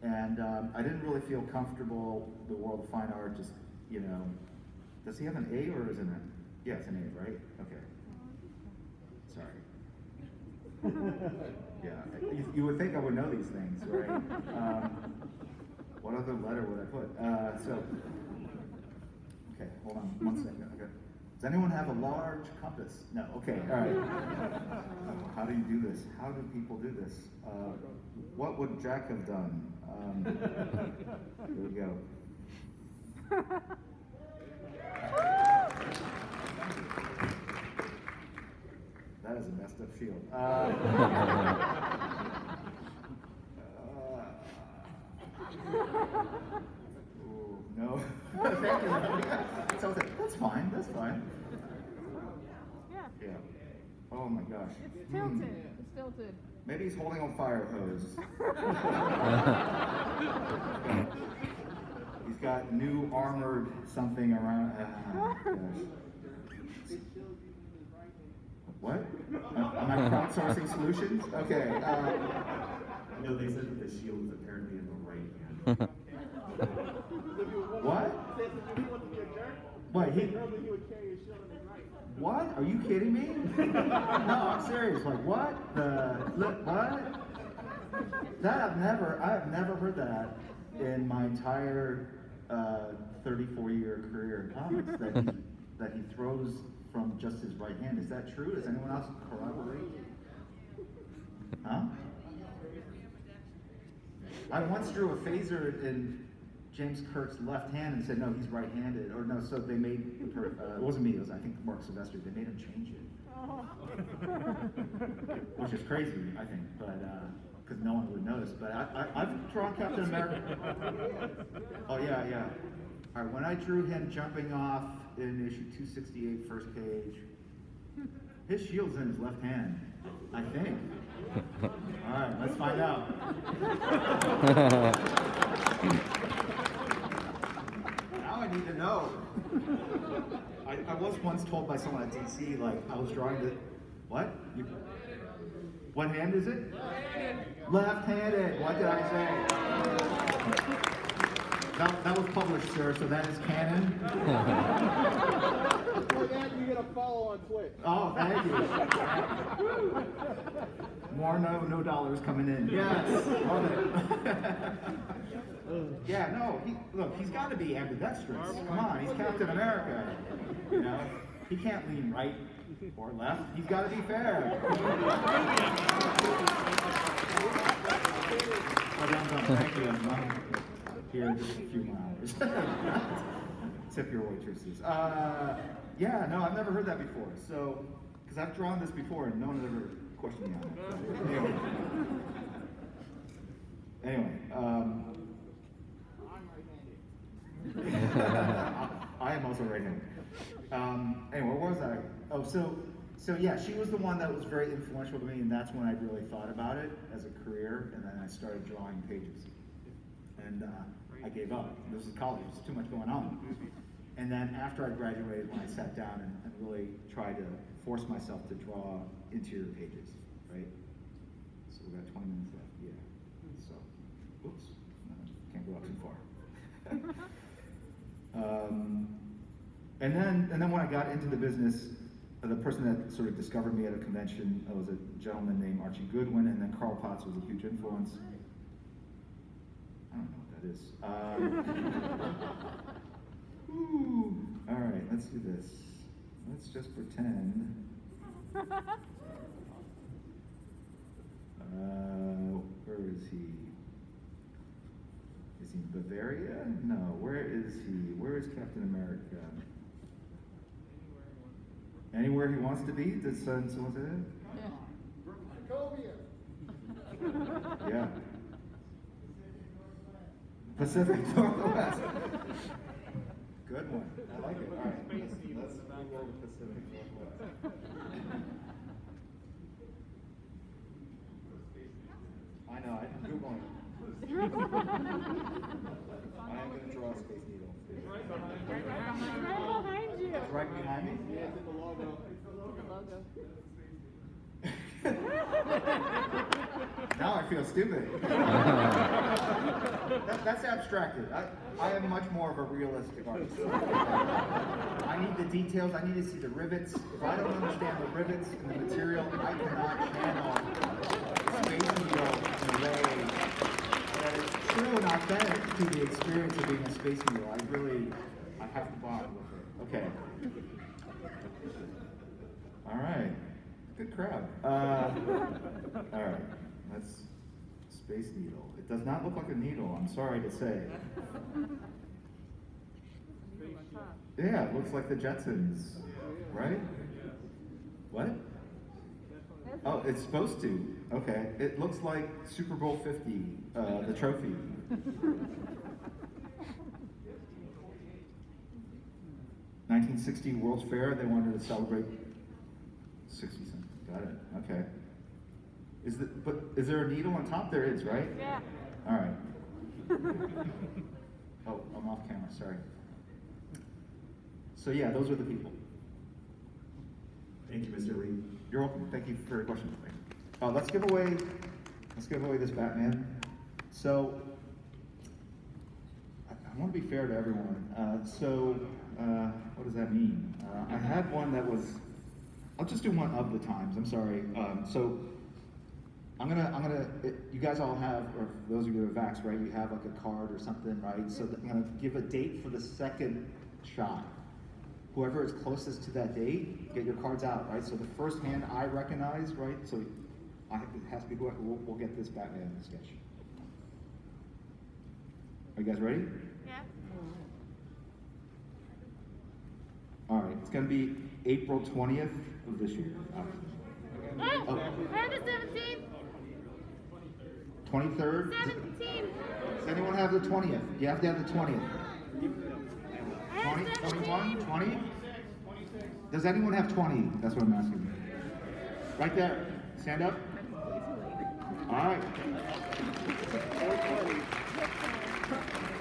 And I didn't really feel comfortable the world of fine art, just, does he have an A or is it an? Yeah, it's an A, right? Okay. Sorry. Yeah, you would think I would know these things, right? What other letter would I put? Okay, hold on 1 second. Okay. Does anyone have a large compass? No, okay, all right. How do you do this? How do people do this? What would Jack have done? Here we go. That is a messed up shield. Oh, no. Thank you. So I was like, that's fine, that's fine. Yeah. Oh my gosh. It's tilted. It's tilted. Maybe he's holding a fire hose. He's got new armored something around. Gosh. What? Am I crowdsourcing solutions? Okay. No, they said that the shield was apparently in the right hand. What? Wait, what? Are you kidding me? No, I'm serious. Like, what? What? That I have never heard that in my entire 34-year career in comics, that he throws from just his right hand. Is that true? Does anyone else corroborate? Huh? I once drew a phaser in James Kirk's left hand and said, no, he's right-handed. Or no, so they made, it wasn't me, it was I think Mark Sylvester, they made him change it. Which is crazy, I think, but, because no one would notice. But I've drawn Captain America. Oh yeah. All right, when I drew him jumping off in issue 268, first page, his shield's in his left hand, I think. All right, let's find out. Now I need to know. I was once told by someone at DC, like, I was drawing the, what? What hand is it? Left-handed. What did I say? That was published, sir, so that is canon. For that, you get a follow on Twitch. Oh, thank you. More no dollars coming in. Yes, love it. Yeah, no, he's got to be ambidextrous. Come on, he's Captain America. You know, he can't lean right or left. He's got to be fair. Thank you. I'm here in just a few more hours. Tip your waitresses. Yeah, no, I've never heard that before. So, because I've drawn this before and no one has ever questioned me on it. Anyway, I am also right-handed. Anyway, where was I? Oh, so yeah, she was the one that was very influential to me, and that's when I really thought about it as a career, and then I started drawing pages. And I gave up. This was college, there's too much going on. And then after I graduated, when I sat down and really tried to force myself to draw interior pages, right? So we got 20 minutes left, yeah. So, oops, can't go up too far. And then when I got into the business, the person that sort of discovered me at a convention was a gentleman named Archie Goodwin, and then Carl Potts was a huge influence. I don't know what that is. All right, let's do this. Let's just pretend. Where is he? Is he in Bavaria? No. Where is he? Where is Captain America? Anywhere he wants to be? Does someone say that? Yeah. Pacific Northwest. Good one. I like it. All right. Let's go to Pacific Northwest. I know. I'm Googling. I am going to draw a Space Needle. Right behind you. It's right behind me? Yeah, it's in the logo. Now I feel stupid. That's abstracted. I am much more of a realistic artist. I need the details. I need to see the rivets. If I don't understand the rivets and the material, I cannot channel Space Needle in a way that is true and authentic to the experience of being a Space Needle. I have to bond with it. Okay. All right. Good crowd. All right. That's Space Needle. It does not look like a needle, I'm sorry to say. Yeah, it looks like the Jetsons, right? What? Oh, it's supposed to. Okay. It looks like Super Bowl 50, the trophy. '1960 World's Fair, they wanted to celebrate 60 something. Got it. Okay. Is there a needle on top? There is, right? Yeah. All right. Oh, I'm off camera. Sorry. So yeah, those are the people. Thank you, Mr. Lee. You're welcome. Thank you for your question. Let's give away this Batman. So I want to be fair to everyone. What does that mean? I had one that was I'll just do one of the times. I'm sorry. So you guys all have, or for those of you that are vaxxed, right? You have like a card or something, right? So I'm gonna give a date for the second shot. Whoever is closest to that date, get your cards out, right? So the first hand I recognize, right? So it has to be whoever. We'll get this Batman sketch. Are you guys ready? Yeah. All right. It's gonna be April 20th of this year. Oh, I have the 17th. 23rd? 17th. Does anyone have the 20th? You have to have the 20th. I have 20, 17th. 21, 20? Does anyone have 20? That's what I'm asking. Right there. Stand up. All right.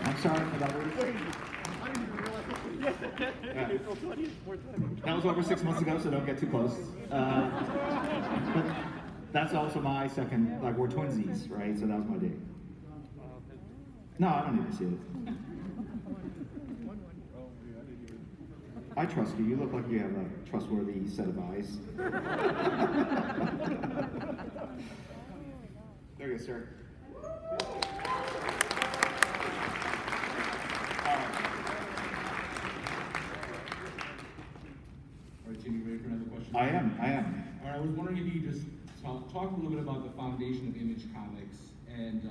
I'm sorry for that. Yeah. That was over 6 months ago, so don't get too close. But that's also my second, like we're twinsies, right? So that was my date. No, I don't need to see it. I trust you. You look like you have a trustworthy set of eyes. There you go, sir. All right, Jimmy, ready for another question? I am. All right, I was wondering if you could just talk a little bit about the foundation of Image Comics, and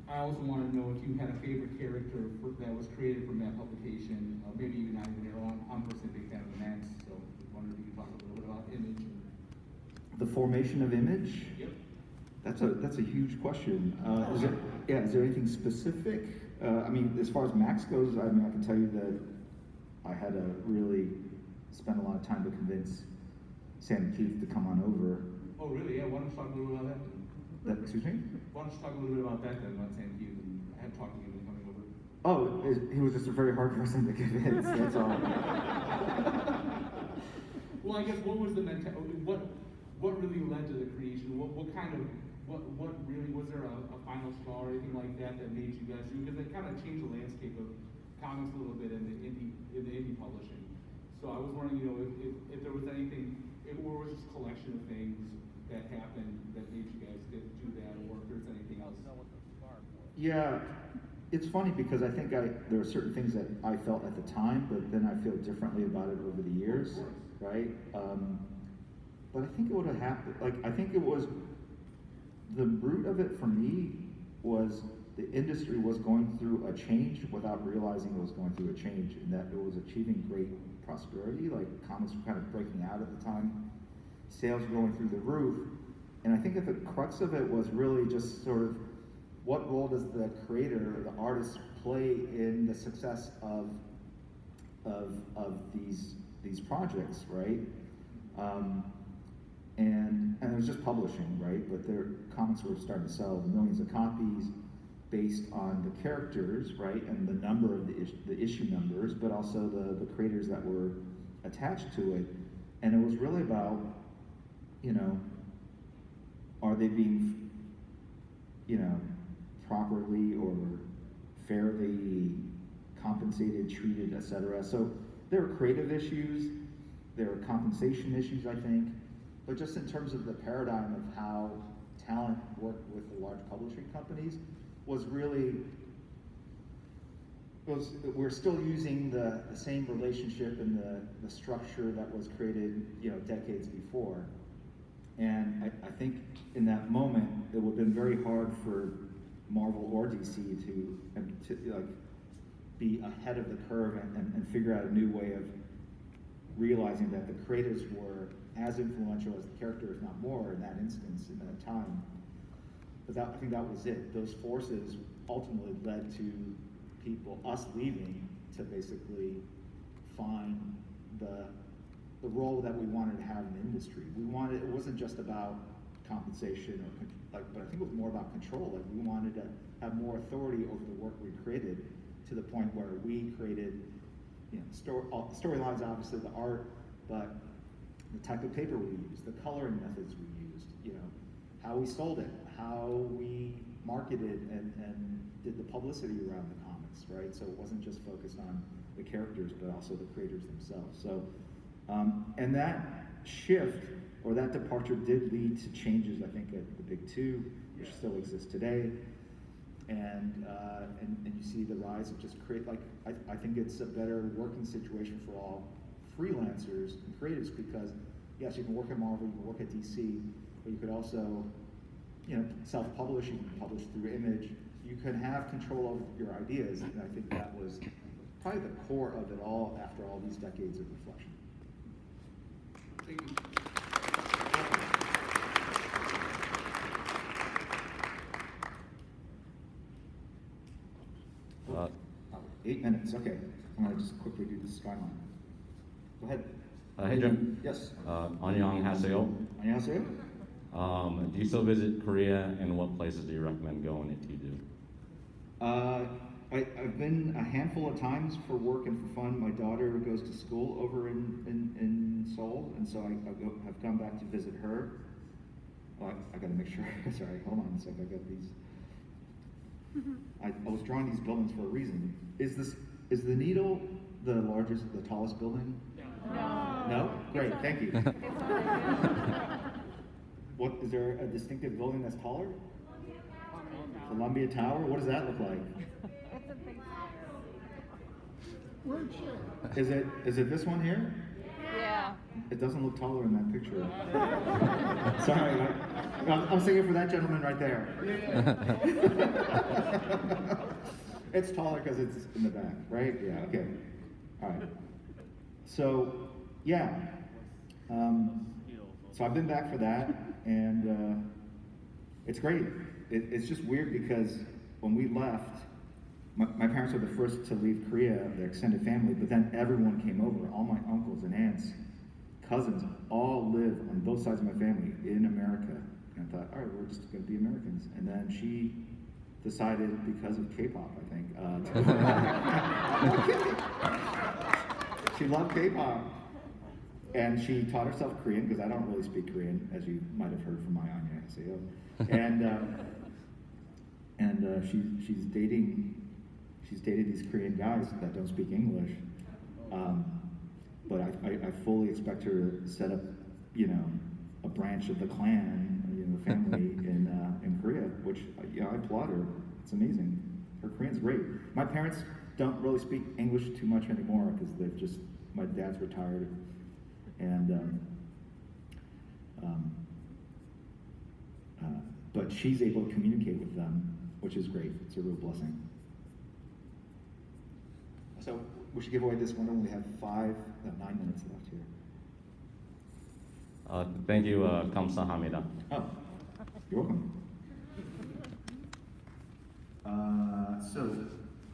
I also want to know if you had a favorite character that was created from that publication. Maybe you're not even there. I'm personally a big fan of the Max, so I wonder if you could talk a little bit about Image. The formation of Image? Yep. That's a huge question. Is there anything specific? I mean, as far as Max goes, I mean, I can tell you that I had to really spend a lot of time to convince Sam Keith to come on over. Oh, really? Yeah, why don't you talk a little bit about that then? Excuse me? Why don't you talk a little bit about that then, about Sam Hughes and talking to him and coming over? Oh, he was just a very hard person to convince, that's all. Well, I guess what was the mentality? What really led to the creation? What really was there a final straw or anything like that made you guys do? Because it kind of changed the landscape of comics a little bit in the indie publishing. So I was wondering, if there was anything, or was just a collection of things that happened that made you guys do that, or if there's anything else. Yeah, it's funny because I think there are certain things that I felt at the time, but then I feel differently about it over the years, right? But I think it would have happened, I think it was, the root of it for me was the industry was going through a change without realizing it was going through a change, and that it was achieving great prosperity, like comics were kind of breaking out at the time, sales were going through the roof, and I think that the crux of it was really just sort of what role does the creator, the artist, play in the success of these projects, right? And it was just publishing, right? But their comics were starting to sell millions of copies based on the characters, right? And the number of the issue numbers, but also the creators that were attached to it. And it was really about, are they being, properly or fairly compensated, treated, etc. So there were creative issues, there were compensation issues, I think, but just in terms of the paradigm of how talent worked with the large publishing companies was really, we're still using the same relationship and the structure that was created, decades before. And I think in that moment, it would have been very hard for Marvel or DC to be ahead of the curve and figure out a new way of realizing that the creators were as influential as the character, if not more, in that instance, in that time. But I think that was it. Those forces ultimately led to us leaving to basically find the role that we wanted to have in the industry. It wasn't just about compensation but I think it was more about control. Like we wanted to have more authority over the work we created to the point where we created, storylines, obviously the art, but the type of paper we used, the coloring methods we used, how we sold it, how we marketed and did the publicity around the comics, right? So it wasn't just focused on the characters, but also the creators themselves. So, and that shift or that departure did lead to changes, I think, at the Big Two, which still exists today. And you see the rise of just create, like, I think it's a better working situation for all freelancers and creatives because, yes, you can work at Marvel, you can work at DC, but you could also, you know, self-publish, you can publish through Image, you can have control over your ideas, and I think that was probably the core of it all after all these decades of reflection. Thank you. 8 minutes, okay. I'm gonna just quickly do the skyline. Go ahead. Hey, Jim. Yes. 안녕하세요. 안녕하세요. Do you still visit Korea, and what places do you recommend going if you do? I've been a handful of times for work and for fun. My daughter goes to school over in Seoul, and so I've come back to visit her. Oh, I gotta make sure, sorry, hold on a sec, I got these. I was drawing these buildings for a reason. Is the Needle the largest, the tallest building? No. No? Great, thank you. What, is there a distinctive building that's taller? Columbia Tower? What does that look like? It's a big Is it this one here? Yeah. It doesn't look taller in that picture. Sorry, I'm singing for that gentleman right there. It's taller because it's in the back, right? Yeah, okay. All right. So, yeah. So I've been back for that, and it's great. It's just weird because when we left, my parents were the first to leave Korea, their extended family, but then everyone came over. All my uncles and aunts, cousins, all live on both sides of my family in America. And I thought, all right, we're just going to be Americans. And then she decided, because of K-pop, I think, to go back. She loved K-pop. And she taught herself Korean, because I don't really speak Korean, as you might have heard from my Anya SAO. And she's dated these Korean guys that don't speak English. But I fully expect her to set up, you know, a branch of the clan, you know, family in Korea, which, you know, I applaud her. It's amazing. Her Korean's great. My parents don't really speak English too much anymore because my dad's retired. And but she's able to communicate with them, which is great. It's a real blessing. So we should give away this one. We only have 9 minutes left here. Thank you. 감사합니다. Oh, you're welcome. So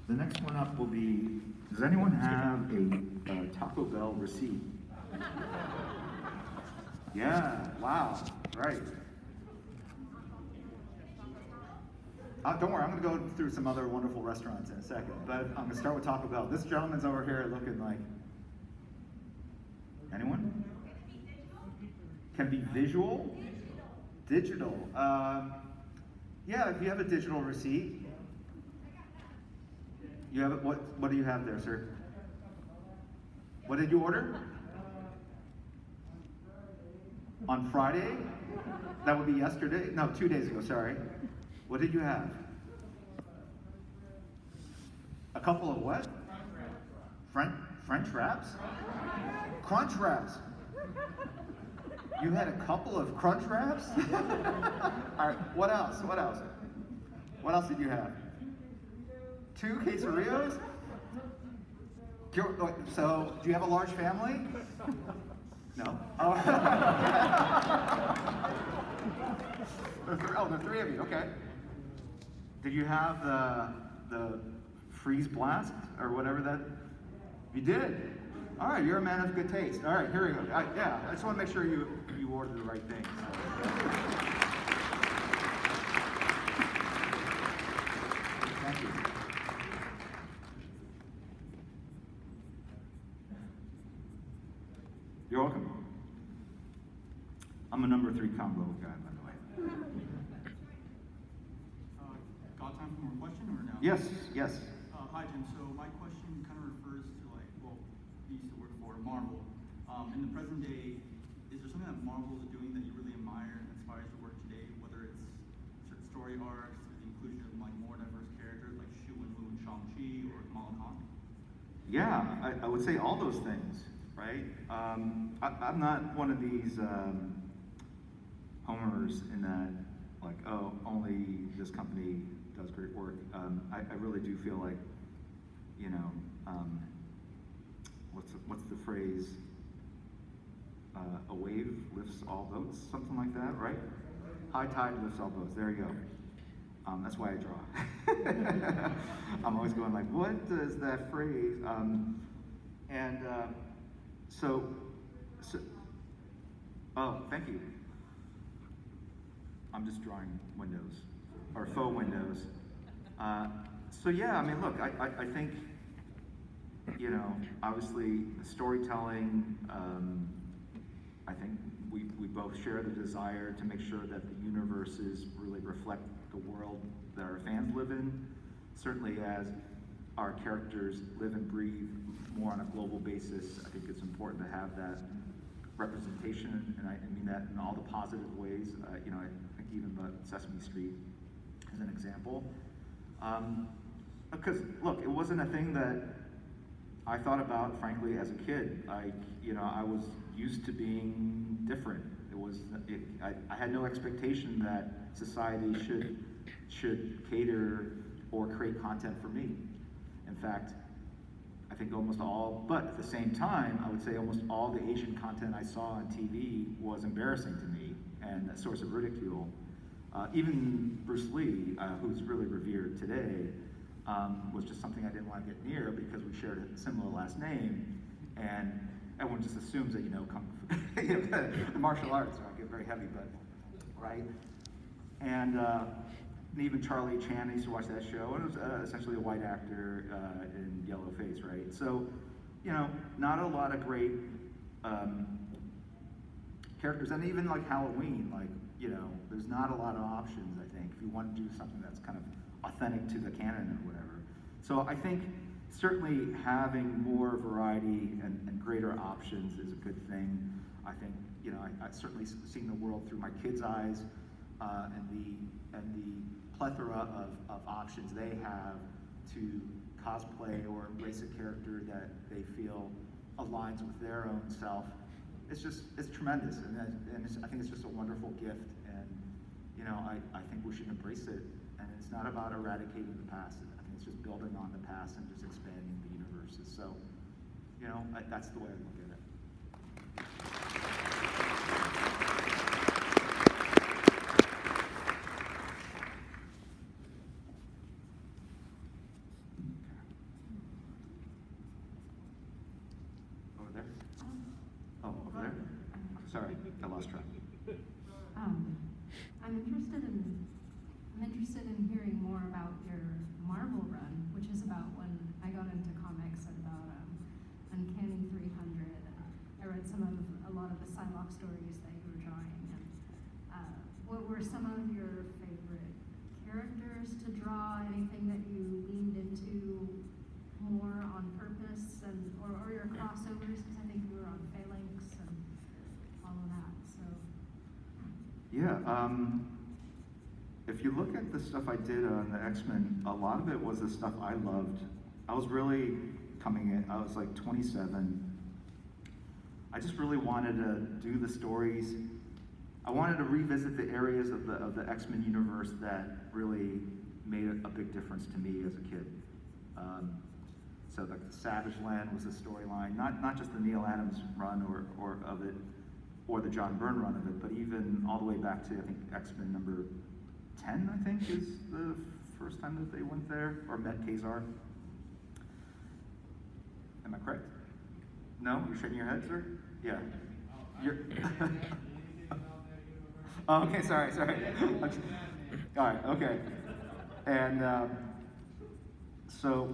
the next one up will be, does anyone have a Taco Bell receipt? Yeah, wow, right. Don't worry, I'm going to go through some other wonderful restaurants in a second, but I'm going to start with Taco Bell. This gentleman's over here looking like, anyone? Can be visual? Digital. Yeah, if you have a digital receipt. You have it, what do you have there, sir? What did you order? On Friday? That would be yesterday? No, 2 days ago, sorry. What did you have? A couple of what? French wraps? Crunch wraps. You had a couple of crunch wraps? All right, what else? What else? What else did you have? 2 quesadillas? So, do you have a large family? No? Oh, there are 3 of you, okay. Did you have the freeze blast or whatever that? You did? All right, you're a man of good taste. All right, here we go. Yeah, I just want to make sure you ordered the right thing. Thank you. You're welcome. I'm a number 3 combo guy, by the way. Got time for more question or no? Yes, yes. Hi, Jim. So my question kind of refers to, like, well, you used to work for Marvel. In the present day, is there something that Marvel is doing that you really admire and inspires your work today? Whether it's certain story arcs, the inclusion of like more diverse characters like Shu and Wu and Shang-Chi or Kamala Khan? Yeah, I would say all those things, right? I'm not one of these homers in that, like, oh, only this company does great work. I really do feel like, you know, what's the phrase? A wave lifts all boats, something like that, right? High tide lifts all boats. There you go. That's why I draw. I'm always going like, what does that phrase? So, oh, thank you. I'm just drawing windows, or faux windows. So yeah, I mean, look, I think, you know, obviously storytelling, I think we both share the desire to make sure that the universes really reflect the world that our fans live in. Certainly as our characters live and breathe more on a global basis, I think it's important to have that representation, and I mean that in all the positive ways. You know, I think even the Sesame Street is an example. Because look, it wasn't a thing that I thought about, frankly, as a kid. I was used to being different. I had no expectation that society should cater or create content for me. In fact, I think almost all, but at the same time, I would say almost all the Asian content I saw on TV was embarrassing to me and a source of ridicule. Even Bruce Lee, who's really revered today, was just something I didn't want to get near because we shared a similar last name, and everyone just assumes that, you know, the martial arts, so I get very heavy, but, right? And even Charlie Chan, I used to watch that show, and it was essentially a white actor in yellow face, right? So, you know, not a lot of great characters, and even like Halloween, like, you know, there's not a lot of options, I think, if you want to do something that's kind of authentic to the canon or whatever. So I think certainly having more variety and greater options is a good thing. I think, you know, I've certainly seen the world through my kids' eyes, and the plethora of options they have to cosplay or embrace a character that they feel aligns with their own self. It's tremendous, and I think it's just a wonderful gift, and, you know, I think we should embrace it, and it's not about eradicating the past. I think it's just building on the past and just expanding the universes. So, you know, that's the way I look at it. Over there? Oh, over there? Sorry, I lost track. I'm interested in hearing more about your Marvel run, which is about when I got into comics and about Uncanny 300. I read a lot of the Psylocke stories that you were drawing. And, what were some of your favorite characters to draw? Anything that you leaned into more on purpose, or your crossovers? Because I think you were on Phalanx and all of that. So. Yeah. If you look at the stuff I did on the X-Men, a lot of it was the stuff I loved. I was really coming in, I was like 27. I just really wanted to do the stories. I wanted to revisit the areas of the X-Men universe that really made a big difference to me as a kid. So like Savage Land was a storyline, not just the Neil Adams run or of it, or the John Byrne run of it, but even all the way back to, I think, X-Men number 10, I think, is the first time that they went there, or met Kazar. Am I correct? No? You're shaking your head, sir? Yeah. You're oh, okay, sorry. All right, okay. And so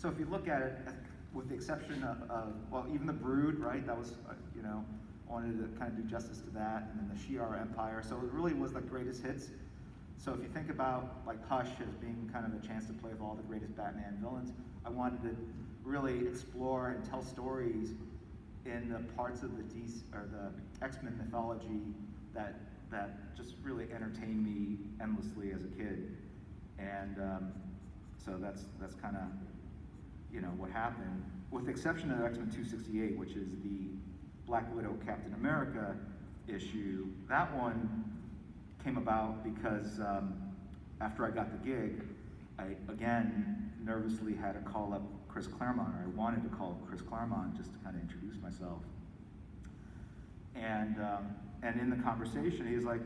if you look at it, with the exception of well, even the Brood, right? That was, you know, wanted to kind of do justice to that, and then the Shi'ar Empire. So it really was the greatest hits. So if you think about like Hush as being kind of a chance to play with all the greatest Batman villains, I wanted to really explore and tell stories in the parts of the X-Men mythology that just really entertained me endlessly as a kid. And so that's kind of, you know, what happened. With the exception of X-Men 268, which is the Black Widow Captain America issue, that one came about because after I got the gig, I again nervously had to call up Chris Claremont, or I wanted to call Chris Claremont just to kind of introduce myself. And in the conversation, he was like,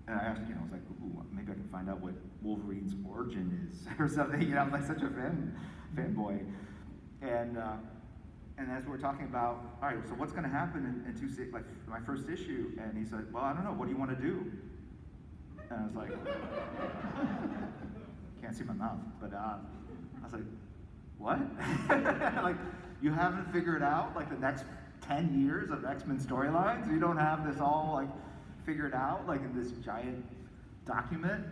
and I asked, you know, I was like, ooh, maybe I can find out what Wolverine's origin is or something. You know, I was like such a fanboy. And as we were talking about, all right, so what's going to happen in like my first issue? And he said, well, I don't know. What do you want to do? And I was like, can't see my mouth, but I was like, what? Like, you haven't figured out like the next 10 years of X-Men storylines? You don't have this all like figured out like in this giant document?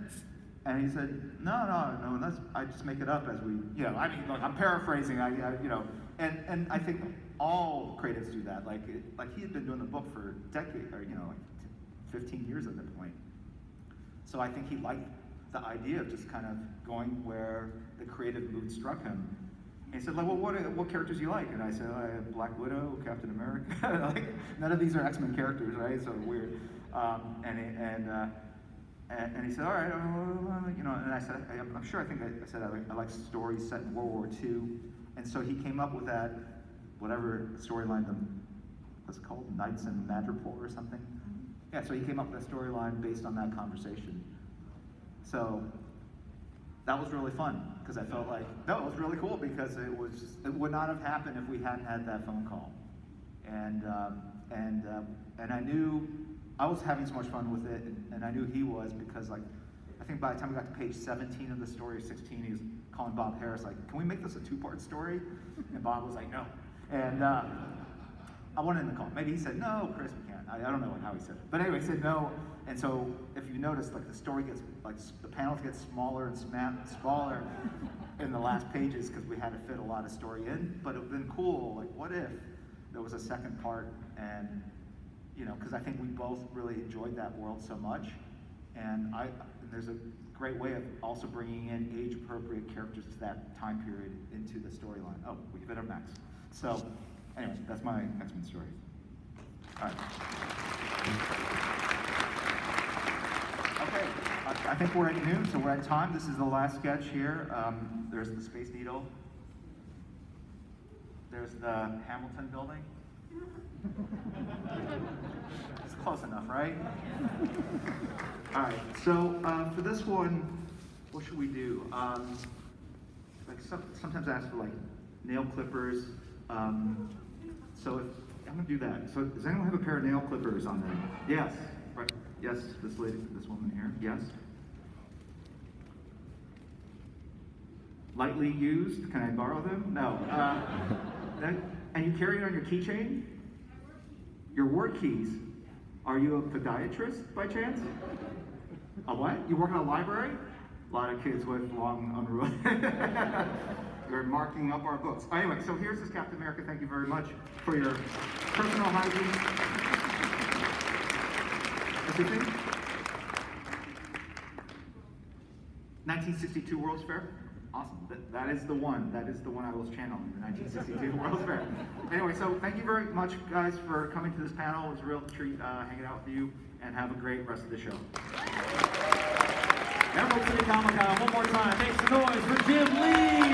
And he said, no, I just make it up as we, you know, I mean, look, I'm paraphrasing, you know, and I think all creatives do that. Like he had been doing the book for decades, or, you know, like 15 years at that point. So I think he liked the idea of just kind of going where the creative mood struck him. And he said, like, well, what characters do you like? And I said, I have Black Widow, Captain America. Like, none of these are X-Men characters, right? So weird. And he said, all right, you know, and I said, I'm sure, I said I like stories set in World War II. And so he came up with that, whatever storyline, what's it called? Knights in Madripoor or something? Yeah, so he came up with that storyline based on that conversation. So that was really fun, because I felt like, no, it was really cool, because it would not have happened if we hadn't had that phone call. And I knew I was having so much fun with it, and I knew he was, because like, I think by the time we got to page 17 of the story, or 16, he was calling Bob Harris like, can we make this a 2-part story? And Bob was like, no. And I wanted him to call. Maybe he said, no, Chris, we can't. I don't know how he said it. But anyway, he said no. And so if you notice, like the story gets, like the panels get smaller and smaller in the last pages, because we had to fit a lot of story in. But it would have been cool, like what if there was a second part? And, you know, because I think we both really enjoyed that world so much. And there's a great way of also bringing in age-appropriate characters to that time period into the storyline. Oh, we hit our max. So, anyway, that's my X-Men story. All right. Okay, I think we're at noon, so we're at time. This is the last sketch here. There's the Space Needle. There's the Hamilton building. It's close enough, right? All right, so for this one, what should we do? Like sometimes I ask for like nail clippers. So if, I'm gonna do that. So does anyone have a pair of nail clippers on them? Yes, right. Yes, this lady, this woman here. Yes. Lightly used. Can I borrow them? No. And you carry it on your keychain? Your work keys. Are you a podiatrist by chance? A what? You work in a library? A lot of kids with long unruly. You're marking up our books. Anyway, so here's this Captain America. Thank you very much for your personal hygiene. What's your thing? 1962 World's Fair. Awesome. That is the one. That is the one I was channeling, the 1962 World's Fair. Anyway, so thank you very much, guys, for coming to this panel. It was a real treat hanging out with you, and have a great rest of the show. Emerald City Comic Con, one more time. Make some noise for Jim Lee.